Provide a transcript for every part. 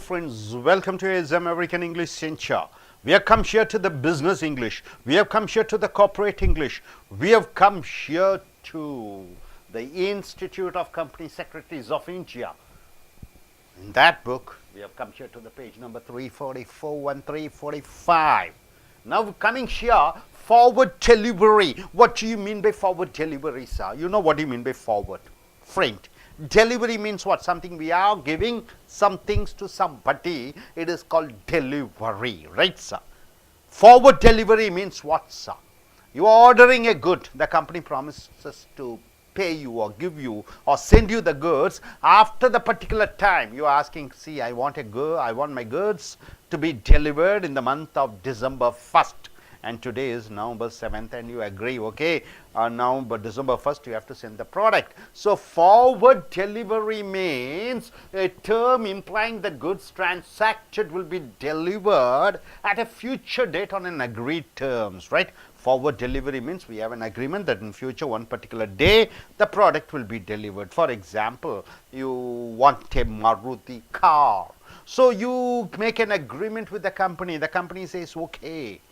Friends, welcome to ASM American English Center. We have come here to the business English. We have come here to the corporate English. We have come here to the Institute of Company Secretaries of India. In that book, we have come here to the page number 344 and 345. Now coming here, forward delivery. What do you mean by forward delivery, sir? You know what you mean by forward. Friend. Delivery means what? Something we are giving some things to somebody. It is called delivery, right, sir? Forward delivery means what, sir? You are ordering a good. The company promises to pay you or give you or send you the goods after the particular time. You are asking, see, I want my goods to be delivered in the month of December 1st. And today is November 7th and you agree, okay, December 1st you have to send the product. So forward delivery means a term implying that goods transacted will be delivered at a future date on an agreed terms, right? Forward delivery means we have an agreement that in future one particular day the product will be delivered. For example, you want a Maruti car. So you make an agreement with the company. The company says, okay,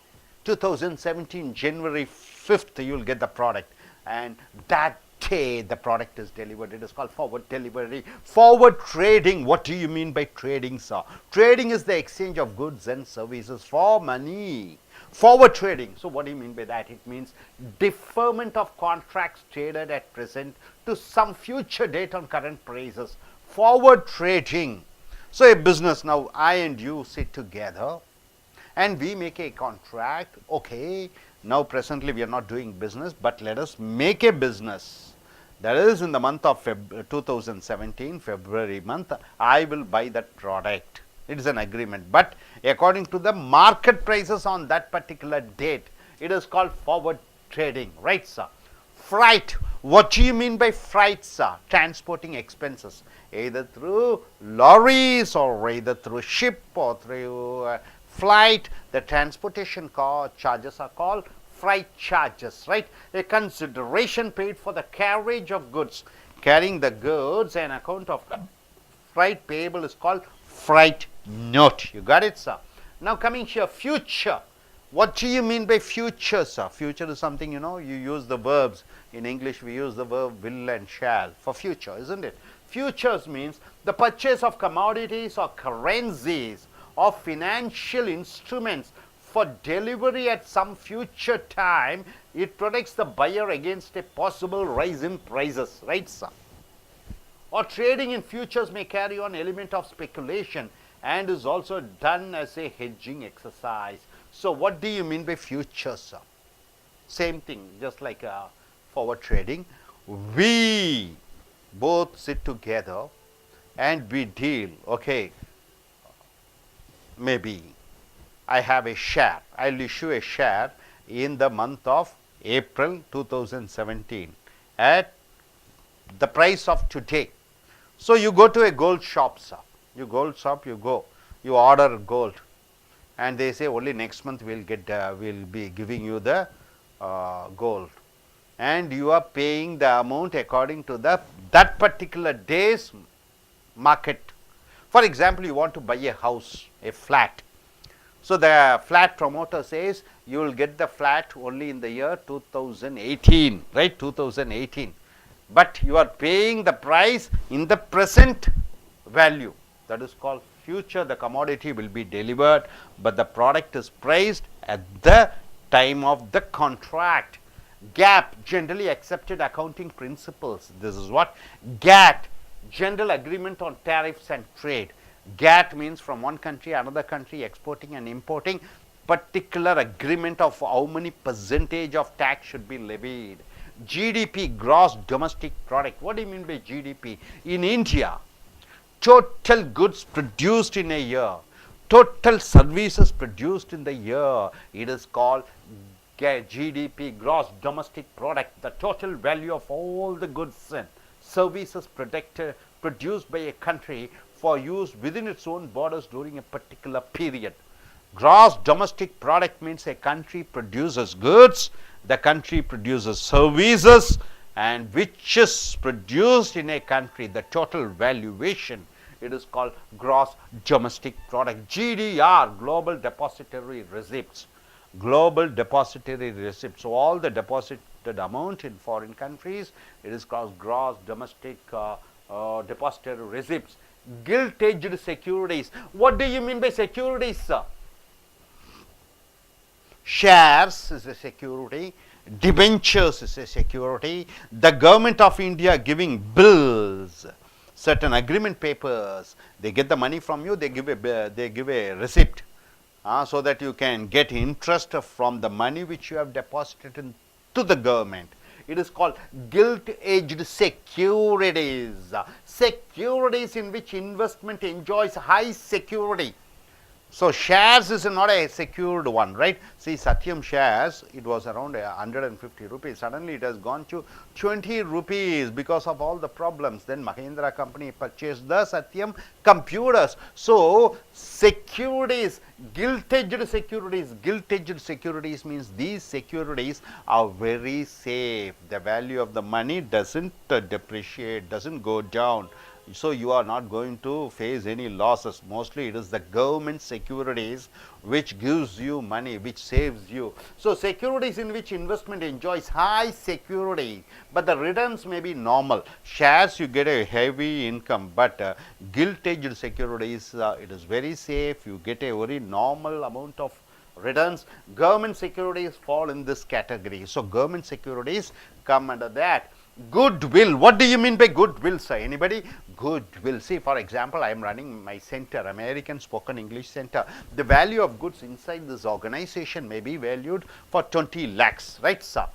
2017 January 5th you will get the product, and that day the product is delivered. It is called forward delivery. Forward trading. What do you mean by trading, sir? Trading is the exchange of goods and services for money. Forward trading. So what do you mean by that? It means deferment of contracts traded at present to some future date on current prices. Forward trading. So a business, now I and you sit together and we make a contract. Okay, now presently we are not doing business, but let us make a business. That is in the month of 2017, February month, I will buy that product. It is an agreement, but according to the market prices on that particular date, it is called forward trading, right, sir? Freight. What do you mean by freight, sir? Transporting expenses, either through lorries or either through ship or through flight. The transportation charges are called freight charges, right? A consideration paid for the carriage of goods. Carrying the goods, an account of freight payable is called freight note. You got it, sir? Now coming here, future. What do you mean by future, sir? Future is something, you know, you use the verbs. In English we use the verb will and shall for future, isn't it? Futures means the purchase of commodities or currencies or financial instruments for delivery at some future time. It protects the buyer against a possible rise in prices, right, sir? Or trading in futures may carry on element of speculation and is also done as a hedging exercise. So what do you mean by futures, sir? Same thing, just like forward trading. We both sit together and we deal, okay, maybe I have a share. I will issue a share in the month of April 2017 at the price of today. So you go to a gold shop, sir. You go, you order gold, and they say only next month we'll be giving you the gold, and you are paying the amount according to that particular day's market. For example, you want to buy a house, a flat. So the flat promoter says you will get the flat only in the year 2018, right? 2018. But you are paying the price in the present value. That is called future. The commodity will be delivered, but the product is priced at the time of the contract. GAAP, generally accepted accounting principles. This is what? GATT, General Agreement on Tariffs and Trade. GATT means from one country another country exporting and importing, particular agreement of how many percentage of tax should be levied. GDP, gross domestic product. What do you mean by GDP? In India, total goods produced in a year, total services produced in the year, it is called GDP, gross domestic product. The total value of all the goods and services produced by a country for use within its own borders during a particular period. Gross domestic product means a country produces goods, the country produces services, and which is produced in a country, the total valuation It is called gross domestic product. GDR, global depository receipts. Global depository receipts. So all the deposited amount in foreign countries, it is called gross domestic depository receipts. Gilt-edged securities. What do you mean by securities, sir? Shares is a security, debentures is a security, the government of India giving bills, certain agreement papers, they get the money from you, they give a receipt, so that you can get interest from the money which you have deposited into the government. It is called gilt-edged securities. Securities in which investment enjoys high security. So shares is not a secured one, right? See, Satyam shares, it was around 150 rupees. Suddenly it has gone to 20 rupees because of all the problems. Then Mahindra company purchased the Satyam computers. So securities, gilt-edged securities. Gilt-edged securities means these securities are very safe. The value of the money doesn't depreciate, doesn't go down. So you are not going to face any losses. Mostly it is the government securities which gives you money, which saves you. So securities in which investment enjoys high security, but the returns may be normal. Shares you get a heavy income, but gilt-edged securities, it is very safe. You get a very normal amount of returns. Government securities fall in this category. So government securities come under that. Goodwill. What do you mean by goodwill, sir? Anybody? Goodwill. See, for example, I am running my center, American Spoken English Center. The value of goods inside this organization may be valued for 20 lakhs, right, sir?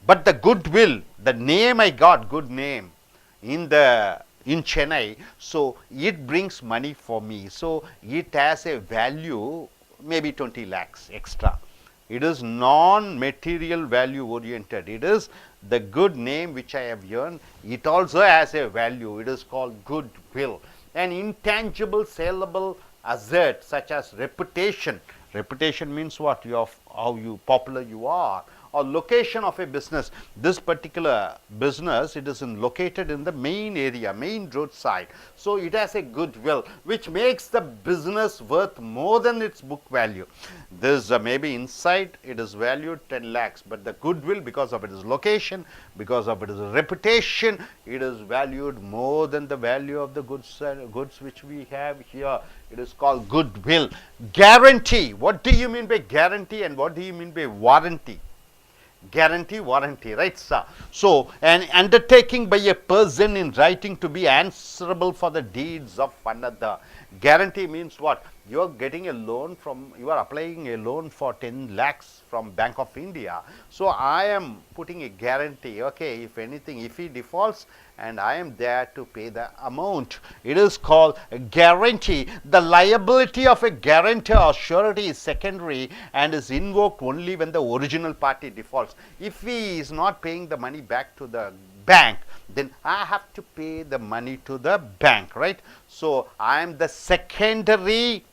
But the goodwill, the name I got, good name, in Chennai, so it brings money for me. So it has a value, maybe 20 lakhs extra. It is non-material value oriented. It is the good name which I have earned. It also has a value. It is called goodwill. An intangible saleable asset such as reputation. Reputation means what? How popular you are. Or location of a business. This particular business, it is located in the main area, main roadside. So it has a goodwill which makes the business worth more than its book value. This maybe inside it is valued 10 lakhs, but the goodwill, because of its location, because of its reputation, it is valued more than the value of the goods which we have here. It is called goodwill. Guarantee. What do you mean by guarantee and what do you mean by warranty? Guarantee, warranty, right, sir? So an undertaking by a person in writing to be answerable for the deeds of another. Guarantee means what? You are getting a loan you are applying a loan for 10 lakhs from Bank of India. So I am putting a guarantee, okay, if anything, if he defaults, and I am there to pay the amount. It is called a guarantee. The liability of a guarantor or surety is secondary and is invoked only when the original party defaults. If he is not paying the money back to the bank, then I have to pay the money to the bank, right? So I am the secondary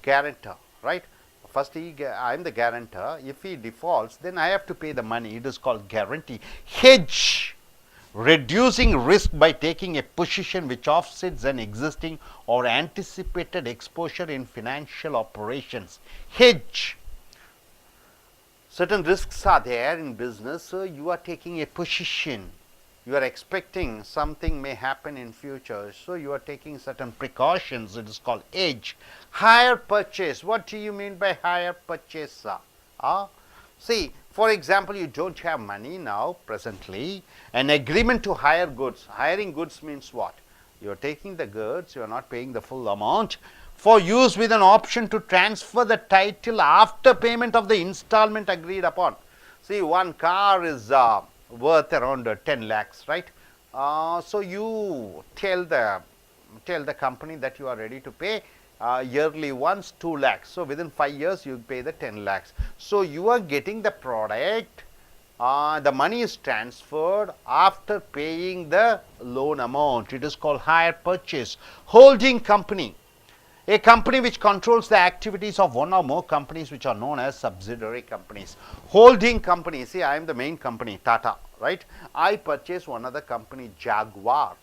guarantor, right? First I am the guarantor. If he defaults, then I have to pay the money. It is called guarantee. Hedge. Reducing risk by taking a position which offsets an existing or anticipated exposure in financial operations. Hedge. Certain risks are there in business, so you are taking a position. You are expecting something may happen in future, so you are taking certain precautions. It is called hedge. Hire purchase. What do you mean by hire purchase, sir? See, for example, you don't have money now, presently, an agreement to hire goods. Hiring goods means what? You are taking the goods, you are not paying the full amount, for use with an option to transfer the title after payment of the installment agreed upon. See, one car is worth around 10 lakhs, right? So you tell the company that you are ready to pay yearly once 2 lakhs. So within 5 years you pay the 10 lakhs. So you are getting the product, the money is transferred after paying the loan amount. It is called hire purchase. Holding company. A company which controls the activities of one or more companies which are known as subsidiary companies. Holding company. See, I am the main company, Tata, right? I purchase one other company, Jaguar.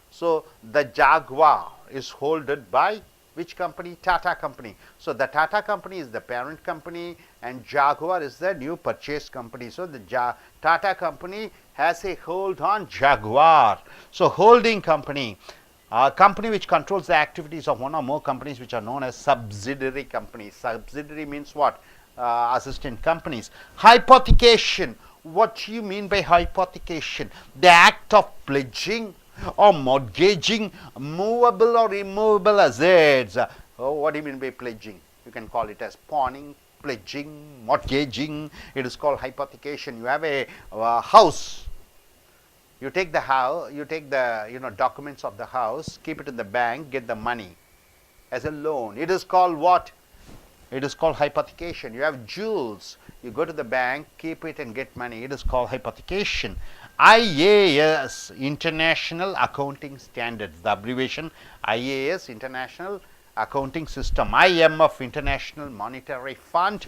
So the Jaguar is holded by which company? Tata company. So the Tata company is the parent company and Jaguar is the new purchase company. So the Tata company has a hold on Jaguar. So holding company, a company which controls the activities of one or more companies which are known as subsidiary companies. Subsidiary means what? Assistant companies. Hypothecation. What do you mean by hypothecation? The act of pledging or mortgaging movable or immovable assets. What do you mean by pledging? You can call it as pawning, pledging, mortgaging. It is called hypothecation. You have a house. You take the house, you take the documents of the house, keep it in the bank, get the money as a loan. It is called what? It is called hypothecation. You have jewels. You go to the bank, keep it and get money. It is called hypothecation. IAS, International Accounting Standards. The abbreviation IAS, International Accounting System. IMF, International Monetary Fund.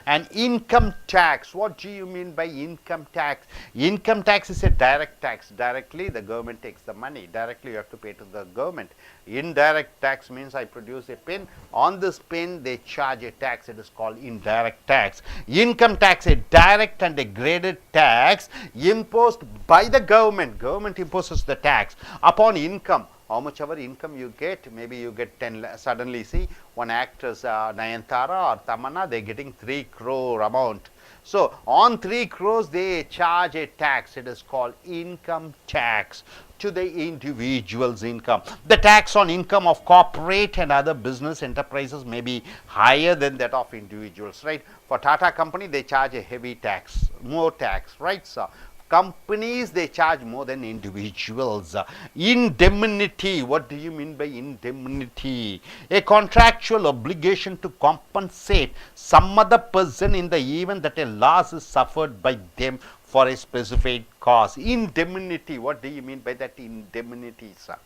And income tax. What do you mean by income tax? Income tax is a direct tax. Directly the government takes the money. Directly you have to pay to the government. Indirect tax means I produce a pen. On this pen they charge a tax. It is called indirect tax. Income tax, a direct and a graded tax imposed by the government. Government imposes the tax upon income. How much ever income you get, maybe you get 10, suddenly see one actress Nayantara or Tamanna, they are getting 3 crore amount. So on 3 crores they charge a tax. It is called income tax to the individual's income. The tax on income of corporate and other business enterprises may be higher than that of individuals, right? For Tata company they charge a heavy tax, more tax, right sir? Companies they charge more than individuals. Indemnity. What do you mean by indemnity? A contractual obligation to compensate some other person in the event that a loss is suffered by them for a specific cause. Indemnity. What do you mean by that indemnity, sir?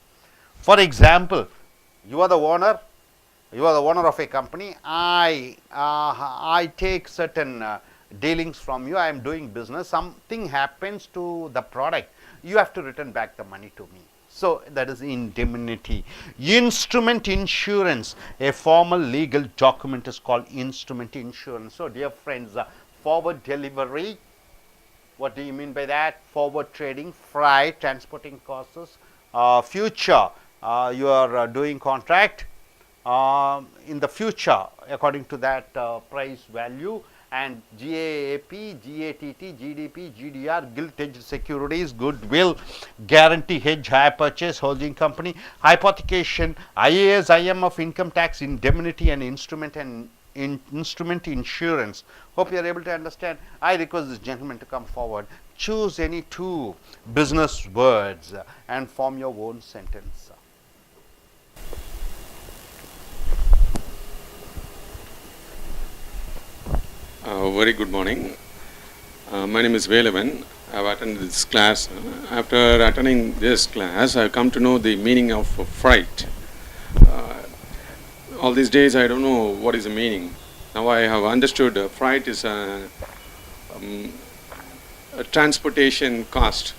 For example, you are the owner. You are the owner of a company. I take certain dealings from you. I am doing business. Something happens to the product. You have to return back the money to me. So that is indemnity. Instrument insurance. A formal legal document is called instrument insurance. So dear friends, forward delivery. What do you mean by that? Forward trading, freight, transporting costs. Future. You are doing contract. In the future, according to that price value. And GAAP, GATT, GDP, GDR, gilt-edged securities, goodwill, guarantee, hedge, hire purchase, holding company, hypothecation, IAS, IMF, income tax, indemnity, and instrument insurance. Hope you are able to understand. I request this gentleman to come forward. Choose any 2 business words and form your own sentence. Very good morning. My name is Velavan. I have attended this class. After attending this class, I have come to know the meaning of freight. All these days I don't know what is the meaning. Now I have understood freight is a transportation cost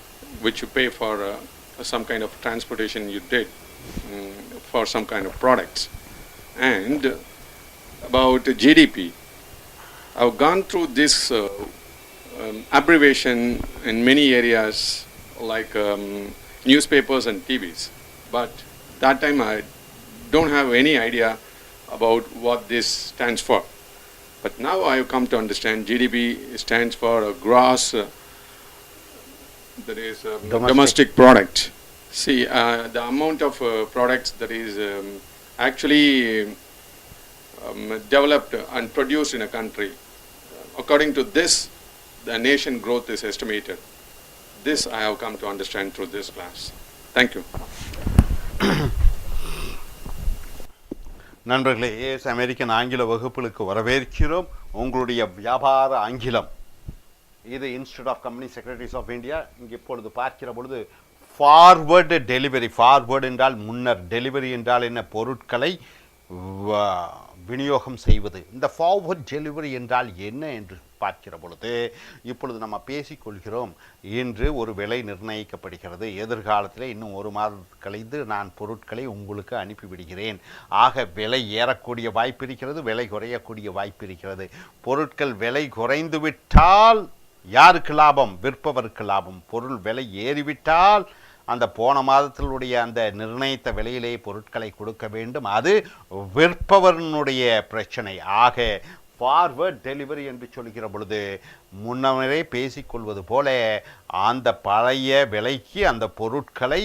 which you pay for some kind of transportation you did for some kind of products. And about GDP, I've gone through this abbreviation in many areas like newspapers and TVs, but that time I don't have any idea about what this stands for. But now I have come to understand GDP stands for gross that is domestic product. See, the amount of products that is actually developed and produced in a country. According to this, the nation growth is estimated. This I have come to understand through this class. Thank you. நண்பர்களே, AS American ஆங்கில வகுப்புகளுக்கு வரவேற்கிறோம். உங்களுடைய வியாபார ஆங்கிலம் இது institute of company secretaries of India. இங்கே இப்பொழுது பார்க்கிற பொழுது ஃபார்வர்டு டெலிவரி. ஃபார்வர்டு என்றால் முன்னர், டெலிவரி என்றால் என்ன? பொருட்களை விநியோகம் செய்வது. இந்த ஃபார்வர்ட் டெலிவரி என்றால் என்ன என்று பார்க்கிற பொழுது, இப்பொழுது நம்ம பேசிக்கொள்கிறோம், இன்று ஒரு விலை நிர்ணயிக்கப்படுகிறது, எதிர்காலத்தில் இன்னும் ஒரு மாதம் கழிந்து நான் பொருட்களை உங்களுக்கு அனுப்பிவிடுகிறேன். ஆக விலை ஏறக்கூடிய வாய்ப்பு இருக்கிறது, விலை குறையக்கூடிய வாய்ப்பு இருக்கிறது. பொருட்கள் விலை குறைந்து விட்டால் யாருக்கு லாபம்? விற்பவருக்கு லாபம். பொருள் விலை ஏறிவிட்டால் அந்த போன மாதத்தினுடைய அந்த நிர்ணயித்த விலையிலே பொருட்களை கொடுக்க வேண்டும், அது விற்பவனுடைய பிரச்சனை. ஆக ஃபார்வர்ட் டெலிவரி என்று சொல்கிற பொழுது முன்னரே பேசிக்கொள்வது போல அந்த பழைய விலைக்கு அந்த பொருட்களை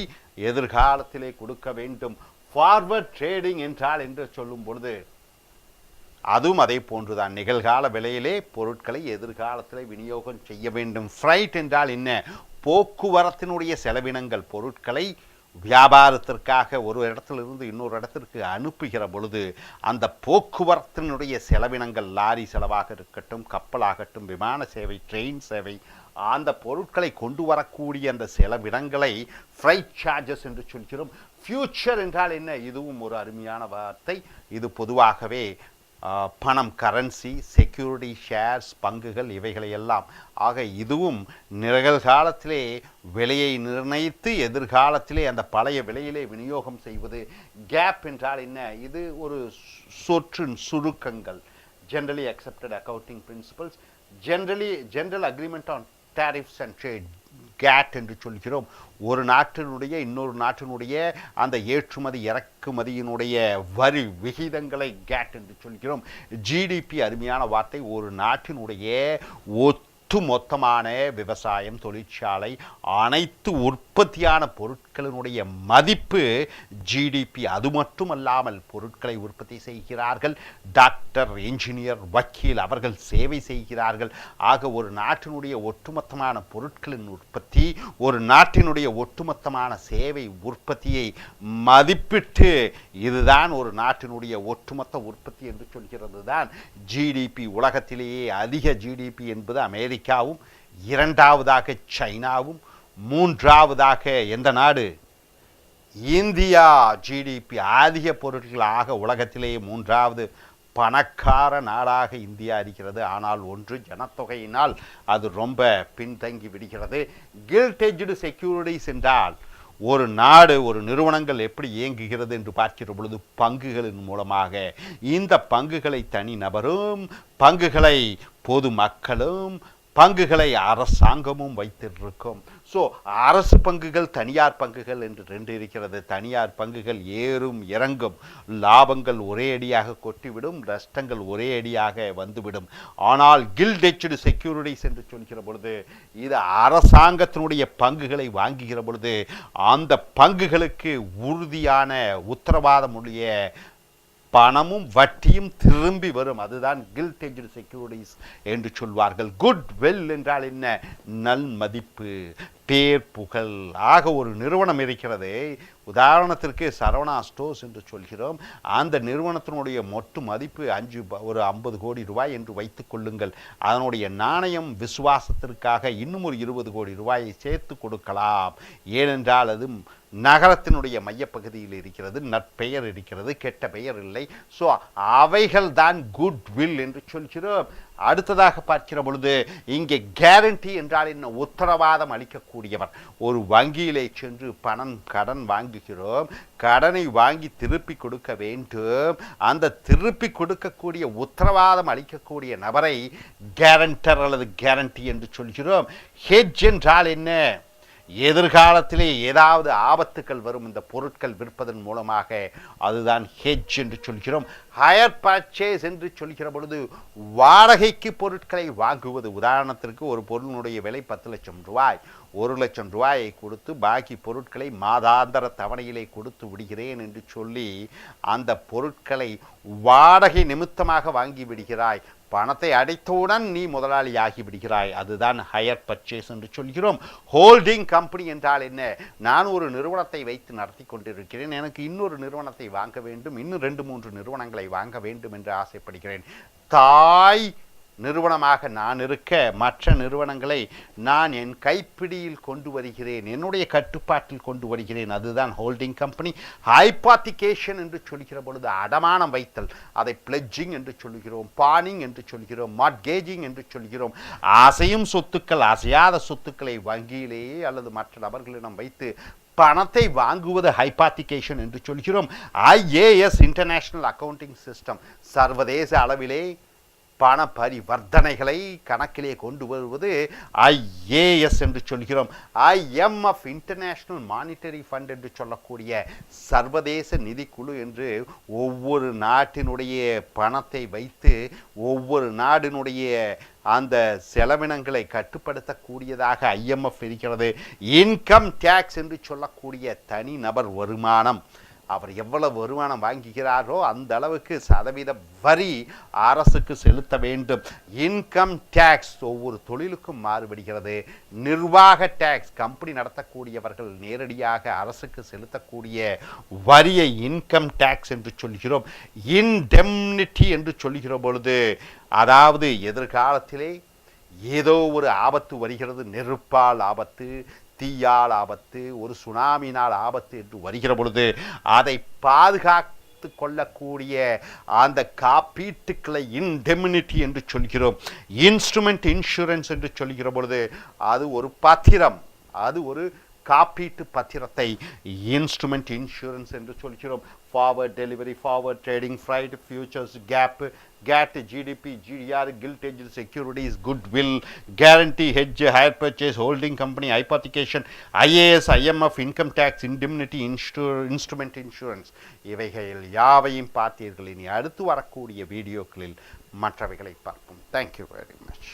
எதிர்காலத்திலே கொடுக்க வேண்டும். ஃபார்வர்ட் ட்ரேடிங் என்றால் என்று சொல்லும் பொழுது அதுவும் அதே போன்றுதான். நிகழ்கால விலையிலே பொருட்களை எதிர்காலத்திலே விநியோகம் செய்ய வேண்டும். ஃப்ரைட் என்றால் என்ன? போக்குவரத்தினுடைய செலவினங்கள். பொருட்களை வியாபாரத்திற்காக ஒரு இடத்திலிருந்து இன்னொரு இடத்திற்கு அனுப்புகிற பொழுது அந்த போக்குவரத்தினுடைய செலவினங்கள், லாரி செலவாக இருக்கட்டும், கப்பலாகட்டும், விமான சேவை, ட்ரெயின் சேவை, அந்த பொருட்களை கொண்டு வரக்கூடிய அந்த செலவினங்களை ஃப்ரைட் சார்ஜஸ் என்று சொல்கிறோம். ஃபியூச்சர் என்றால் என்ன? இதுவும் ஒரு அருமையான வார்த்தை. இது பொதுவாகவே பணம், கரன்சி, செக்யூரிட்டி, ஷேர்ஸ், பங்குகள், இவைகளையெல்லாம். ஆக இதுவும் நிகழ்காலத்திலே விலையை நிர்ணயித்து எதிர்காலத்திலே அந்த பழைய விலையிலே விநியோகம் செய்வது. கேப் என்றால் என்ன? இது ஒரு சொற்றின் சுருக்கங்கள். Generally accepted accounting principles, general agreement on tariffs and trade, GATT என்று சொல்கிறோம். ஒரு நாட்டினுடைய இன்னொரு நாட்டினுடைய அந்த ஏற்றுமதி இறக்குமதியினுடைய வரி விகிதங்களை கேட் என்று சொல்கிறோம். ஜிடிபி அருமையான வார்த்தை. ஒரு நாட்டினுடைய மொத்தமான விவசாயம், தொழிற்சாலை, அனைத்து உற்பத்தியான பொருட்களினுடைய மதிப்பு ஜிடிபி. அது மட்டுமல்லாமல் பொருட்களை உற்பத்தி செய்கிறார்கள், டாக்டர், என்ஜினியர், வக்கீல், அவர்கள் சேவை செய்கிறார்கள். ஆக ஒரு நாட்டினுடைய ஒட்டுமொத்தமான பொருட்களின் உற்பத்தி, ஒரு நாட்டினுடைய ஒட்டுமொத்தமான சேவை உற்பத்தியை மதிப்பிட்டு இதுதான் ஒரு நாட்டினுடைய ஒட்டுமொத்த உற்பத்தி என்று சொல்கிறது தான் ஜிடிபி. உலகத்திலேயே அதிக ஜிடிபி என்பது அமெரிக்காவும், இரண்டாவதாக சைனாவும், மூன்றாவதாக எந்த நாடு? இந்தியா. ஜிடிபி அதிக பொருட்களாக உலகத்திலேயே மூன்றாவது பணக்கார நாடாக இந்தியா இருக்கிறது. ஆனால் ஒன்று, ஜனத்தொகையினால் அது ரொம்ப பின்தங்கி விடுகிறது. கில்ட் எட்ஜ்டு செக்யூரிட்டிஸ் என்றால் ஒரு நாடு, ஒரு நிறுவனங்கள் எப்படி இயங்குகிறது என்று பார்க்கிற பொழுது பங்குகளின் மூலமாக. இந்த பங்குகளை தனி நபரும், பங்குகளை பொது மக்களும், பங்குகளை அரசாங்கமும் வைத்திருக்கும். ஸோ அரசு பங்குகள், தனியார் பங்குகள் என்று ரெண்டு இருக்கிறது. தனியார் பங்குகள் ஏறும் இறங்கும், லாபங்கள் ஒரே அடியாக கொட்டிவிடும், நஷ்டங்கள் ஒரே அடியாக வந்துவிடும். ஆனால் கில்ட் எட்ஜ்டு செக்யூரிட்டிஸ் என்று சொல்கிற பொழுது இது அரசாங்கத்தினுடைய பங்குகளை வாங்குகிற பொழுது அந்த பங்குகளுக்கு உறுதியான உத்தரவாதமுடைய பணமும் வட்டியும் திரும்பி வரும். அதுதான் கில்ட் எட்ஜ்டு செக்யூரிட்டிஸ் என்று சொல்வார்கள். குட் வில் என்றால் என்ன? நல் மதிப்பு, பேர், புகழ். ஆக ஒரு நிறுவனம் இருக்கிறது, உதாரணத்திற்கு சரவணா ஸ்டோர்ஸ் என்று சொல்கிறோம். அந்த நிறுவனத்தினுடைய மொத்த மதிப்பு ஒரு 50 கோடி ரூபாய் என்று வைத்துக் கொள்ளுங்கள். அதனுடைய நாணயம் விசுவாசத்திற்காக இன்னும் ஒரு 20 கோடி ரூபாயை சேர்த்து கொடுக்கலாம். ஏனென்றால் அது நகரத்தினுடைய மையப்பகுதியில் இருக்கிறது, நற்பெயர் இருக்கிறது, கெட்ட பெயர் இல்லை. ஸோ அவைகள் தான் குட் வில் என்று சொல்கிறோம். அடுத்ததாக பார்க்கிற பொழுது இங்கே கேரண்டி என்றால் என்ன? உத்தரவாதம் அளிக்கக்கூடியவர். ஒரு வங்கியிலே சென்று பணம், கடன் வாங்குகிறோம், கடனை வாங்கி திருப்பி கொடுக்க வேண்டும். அந்த திருப்பி கொடுக்கக்கூடிய உத்தரவாதம் அளிக்கக்கூடிய நபரை கேரண்டர் அல்லது கேரண்டி என்று சொல்கிறோம். ஹெட்ஜ் என்றால் என்ன? எதிர்காலத்திலே ஏதாவது ஆபத்துக்கள் வரும் இந்த பொருட்கள் விற்பதன் மூலமாக, அதுதான் ஹெட்ஜ் என்று சொல்கிறோம். ஹையர் பர்ச்சேஸ் என்று சொல்கிற பொழுது வாடகைக்கு பொருட்களை வாங்குவது. உதாரணத்திற்கு ஒரு பொருளினுடைய விலை 10 லட்சம் ரூபாய், 1 லட்சம் ரூபாயை கொடுத்து பாக்கி பொருட்களை மாதாந்திர தவணையிலே கொடுத்து விடுகிறேன் என்று சொல்லி அந்த பொருட்களை வாடகை நிமித்தமாக வாங்கி விடுகிறாய். பணத்தை அடைத்தவுடன் நீ முதலாளி ஆகி விடுகிறாய். அதுதான் ஹையர் பர்ச்சேஸ் என்று சொல்கிறோம். ஹோல்டிங் கம்பெனி என்றால் என்ன? நான் ஒரு நிறுவனத்தை வைத்து நடத்தி கொண்டிருக்கிறேன், எனக்கு இன்னொரு நிறுவனத்தை வாங்க வேண்டும், இன்னும் 2-3 நிறுவனங்களை வாங்க வேண்டும் என்று ஆசைப்படுகிறேன். தாய் நிறுவனமாக நான் இருக்க மற்ற நிறுவனங்களை நான் என் கைப்பிடியில் கொண்டு வருகிறேன், என்னுடைய கட்டுப்பாட்டில் கொண்டு வருகிறேன். அதுதான் ஹோல்டிங் கம்பெனி. ஹைபாத்திகேஷன் என்று சொல்கிற பொழுது அடமானம் வைத்தல், அதை பிளெட்ஜிங் என்று சொல்கிறோம், பானிங் என்று சொல்கிறோம், மார்ட்கேஜிங் என்று சொல்கிறோம். அசையும் சொத்துக்கள், அசையாத சொத்துக்களை வங்கியிலேயே அல்லது மற்ற நபர்களிடம் வைத்து பணத்தை வாங்குவது ஹைபாத்திகேஷன் என்று சொல்கிறோம். ஐஏஎஸ் இன்டர்நேஷனல் அக்கவுண்டிங் சிஸ்டம், சர்வதேச அளவிலே பண பரிவர்த்தனைகளை கணக்கிலே கொண்டு வருவது ஐஏஎஸ் என்று சொல்கிறோம். IMF இன்டர்நேஷனல் மானிட்டரி ஃபண்ட் என்று சொல்லக்கூடிய சர்வதேச நிதிக்குழு என்று ஒவ்வொரு நாட்டினுடைய பணத்தை வைத்து ஒவ்வொரு நாடினுடைய அந்த செலவினங்களை கட்டுப்படுத்தக்கூடியதாக IMF இருக்கிறது. இன்கம் டேக்ஸ் என்று சொல்லக்கூடிய தனி நபர் வருமானம், அவர் எவ்வளவு வருமானம் வாங்குகிறாரோ அந்த அளவுக்கு சதவீத வரி அரசுக்கு செலுத்த வேண்டும். இன்கம் டேக்ஸ் ஒவ்வொரு தொழிலுக்கும் மாறுபடுகிறது. நிர்வாக டேக்ஸ், கம்பெனி நடத்தக்கூடியவர்கள் நேரடியாக அரசுக்கு செலுத்தக்கூடிய வரியை இன்கம் டேக்ஸ் என்று சொல்கிறோம். இன்டெம்னிட்டி என்று சொல்கிற பொழுது, அதாவது எதிர்காலத்திலே ஏதோ ஒரு ஆபத்து வருகிறது, நெருப்பால் ஆபத்து, தீயால் ஆபத்து, ஒரு சுனாமினால் ஆபத்து என்று வருகிற பொழுது அதை பாதுகாத்து கொள்ளக்கூடிய அந்த காப்பீட்டுக்களை இன்டெமினிட்டி என்று சொல்கிறோம். இன்ஸ்ட்ருமெண்ட் இன்சூரன்ஸ் என்று சொல்கிற பொழுது அது ஒரு பத்திரம், அது ஒரு காப்பீட்டு பத்திரத்தை இன்ஸ்ட்ருமெண்ட் இன்சூரன்ஸ் என்று சொல்கிறோம். Forward delivery, forward trading, freight, futures, cap, GAT, GDP, GDR, gilt edge securities, goodwill, guarantee, hedge, hire purchase, holding company, hypothecation, IAS, IMF, income tax, indemnity, instrument insurance, இவைகள் யாவையும் பார்த்தீர்கள். இனி அடுத்து வரக்கூடிய வீடியோக்களில் மற்றவைகளை பார்ப்போம். Thank you very much.